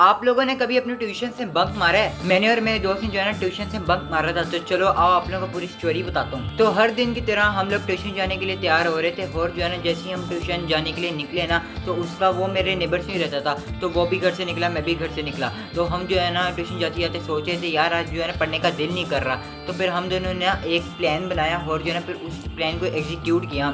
आप लोगों ने कभी अपने ट्यूशन से बंक मारा है? मैंने और मेरे दोस्त ने जो है ना ट्यूशन से बंक मारा था। तो चलो आओ आप लोगों को पूरी स्टोरी बताता हूँ। तो हर दिन की तरह हम लोग ट्यूशन जाने के लिए तैयार हो रहे थे और जो है ना जैसे ही हम ट्यूशन जाने के लिए निकले ना तो उसका वो मेरे नेबर से ही रहता था। तो वो भी घर से निकला, मैं भी घर से निकला। तो हम जो है ना ट्यूशन जाते जाते सोचे थे यार आज जो है ना पढ़ने का दिल नहीं कर रहा। तो फिर हम दोनों ने एक प्लान बनाया और जो है ना फिर उस प्लान को एग्जीक्यूट किया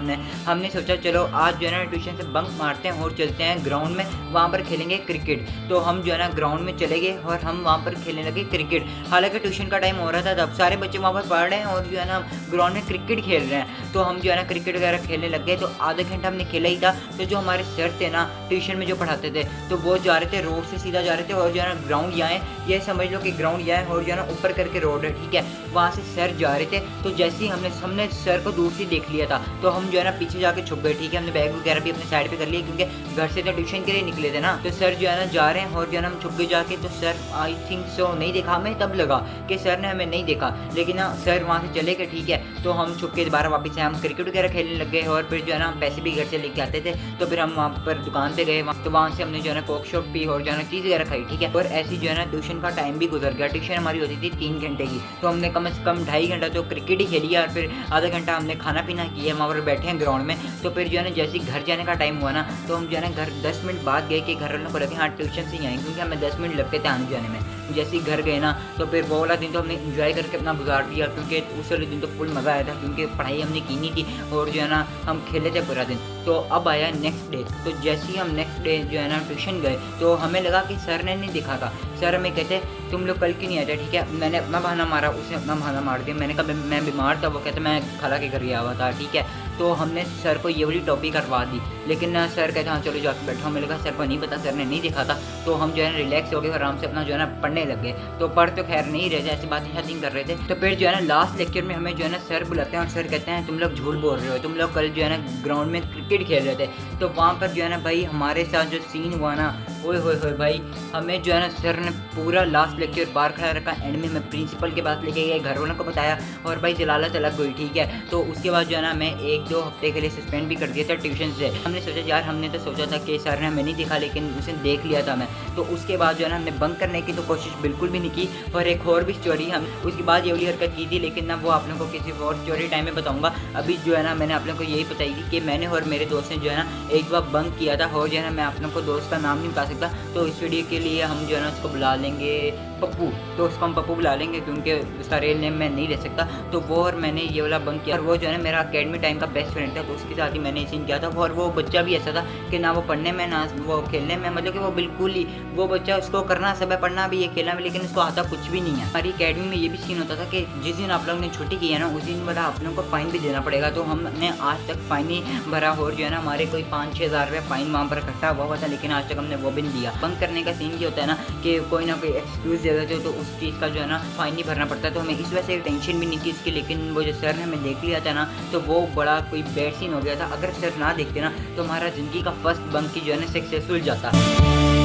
हमने सोचा चलो आज जो है ना ट्यूशन से बंक मारते हैं और चलते हैं ग्राउंड में, वहाँ पर खेलेंगे क्रिकेट। तो हम जो है ना ग्राउंड में चले गए और हम वहाँ पर खेलने लगे क्रिकेट। हालांकि ट्यूशन का टाइम हो रहा था तब सारे बच्चे वहाँ पर पढ़ रहे हैं और जो है ना ग्राउंड में क्रिकेट खेल रहे हैं। तो हम जो है ना क्रिकेट वगैरह खेलने लग गए। तो आधा घंटा हमने खेला ही था। तो जो हमारे सर थे ना ट्यूशन में जो पढ़ाते थे तो वो जा रहे थे रोड से सीधा जा रहे थे और जो है ना ग्राउंड यहाँ है, ये समझ लो कि ग्राउंड यहाँ है और जो है ना ऊपर करके रोड है, ठीक है, वहाँ से सर जा रहे थे। तो जैसे ही हमने सर को दूर से देख लिया था तो हम जो है ना पीछे जाके छुप गए, ठीक है। हमने बैग वगैरह भी अपने साइड पे कर लिए क्योंकि घर से तो ट्यूशन के लिए निकले थे ना। तो सर जो है ना जा रहे हैं और जो है ना हम छुप गए जाके। तो सर आई थिंक सो नहीं देखा, हमें तब लगा कि सर ने हमें नहीं देखा, लेकिन ना सर वहाँ से चले गए, ठीक है। तो हम छुप के दोबारा वापस से हम क्रिकेट वगैरह खेलने लग गए और फिर जो है ना हम पैसे भी घर से लेके आते थे। तो फिर हम वहाँ पर दुकान पे गए, तो वहाँ से हमने जो है ना कोक शॉप पी और जो है ना चीज़ वगैरह खाई, ठीक है। और ऐसी जो है ना ट्यूशन का टाइम भी गुजर गया। ट्यूशन हमारी होती थी 3 घंटे की, तो हमने कम से कम 2.5 घंटा तो क्रिकेट ही खेली और फिर आधा घंटा हमने खाना पीना किया, वहाँ पर बैठे हैं ग्राउंड में। तो फिर जो है ना जैसे घर जाने का टाइम हुआ ना तो हम जो है ना घर 10 मिनट बाद गए कि घर वालों को लगे हाँ ट्यूशन से ही आए, क्योंकि हमें 10 मिनट लगते थे आने जाने में। जैसे ही घर गए ना तो फिर वो वाला दिन तो हमने इंजॉय करके अपना गुजार दिया, क्योंकि उस वाले दिन तो फुल मज़ा आया था क्योंकि पढ़ाई हमने की नहीं थी और जो है ना हम खेले थे पूरा दिन। तो अब आया नेक्स्ट डे। तो जैसे ही हम नेक्स्ट डे जो है ना ट्यूशन गए तो हमें लगा कि सर ने नहीं दिखा था। सर हमें कहते तुम लोग कल क्यों नहीं आते, ठीक है। मैंने अपना बहाना मारा, उसने अपना बहाना मार दिया। मैंने कहा मैं बीमार था, वो कहते मैं खाला के घर गया हुआ था, ठीक है। तो हमने सर को ये वाली टॉपिक करवा दी, लेकिन ना सर कहते हाँ चलो जाके बैठो। हमें लगा सर को नहीं पता, सर ने नहीं दिखा था। तो हम जो है ना रिलैक्स हो गए और आराम से अपना जो है ना पढ़ने लग गए। तो पढ़ तो खैर नहीं रहे थे, ऐसी बातें शातिंग कर रहे थे। तो फिर जो है ना लास्ट लेक्चर में हमें जो है ना सर बुलाते हैं और सर कहते हैं तुम लोग झूठ बोल रहे हो, तुम लोग कल जो है ना ग्राउंड में क्रिकेट खेल रहे थे। तो वहाँ पर जो है ना भाई हमारे साथ जो सीन हुआ ना, ओए होए भाई, हमें जो है ना सर ने पूरा लास्ट लेक्चर बाहर खड़ा रखा। एंड में मैं प्रिंसिपल के पास लेके गया, घर वालों को बताया और भाई जलालत अलग हुई, ठीक है। तो उसके बाद जो है ना मैं 1-2 हफ्ते के लिए सस्पेंड भी कर दिया था ट्यूशन से। हमने सोचा यार, हमने तो सोचा था कि सर ने हमें नहीं दिखा, लेकिन उसने देख लिया था मैं। तो उसके बाद जो है ना हमने बंक करने की तो कोशिश बिल्कुल भी नहीं की। और एक और भी स्टोरी, हम उसके बाद ये वाली हरकत की थी, लेकिन ना वो आप लोगों को किसी और स्टोरी टाइम में बताऊंगा। अभी जो है ना मैंने आप लोगों को यही बताई थी कि मैंने और मेरे दोस्त ने जो है ना एक बार बंक किया था और जो है ना मैं आप लोगों को दोस्त का नाम नहीं बता सकता। तो इस वीडियो के लिए हम जो है ना उसको बुला लेंगे पप्पू। तो उसको हम पप्पू बुला लेंगे क्योंकि उसका रियल नेम मैं नहीं ले सकता। तो वो और मैंने ये वाला बंक किया और वो जो है ना मेरा अकेडमी टाइम का बेस्ट फ्रेंड था। तो उसके साथ ही मैंने सीन किया था। और वो बच्चा भी ऐसा था कि ना वो पढ़ने में ना वो खेलने में, मतलब कि वो बिल्कुल ही वो बच्चा, उसको करना सब है, पढ़ना भी है खेलना भी, लेकिन उसको आता कुछ भी नहीं है। हमारी अकेडमी में ये भी सीन होता था कि जिस दिन आप लोगों ने छुट्टी की है ना उस दिन वाला आप लोगों को फ़ाइन भी देना पड़ेगा। तो हमने आज तक फ़ाइन ही भरा और जो है ना हमारे कोई 5-6 हज़ार रुपये फ़ाइन वहाँ पर इकट्ठा हुआ था, लेकिन आज तक हमने वो भी नहीं दिया। बंक करने का सीन क्या होता है ना कि कोई ना कोई एक्सक्यूज़ दे देते हो तो उस चीज़ का जो है ना फ़ाइन नहीं भरना पड़ता। तो हमें इस वजह से टेंशन भी नहीं थी इसकी। लेकिन वो जो सर ने हमें देख लिया था ना तो वो बड़ा कोई बैड सीन हो गया था। अगर सर ना देखते ना तो हमारा ज़िंदगी का फर्स्ट बंक की जो है ना सक्सेसफुल जाता।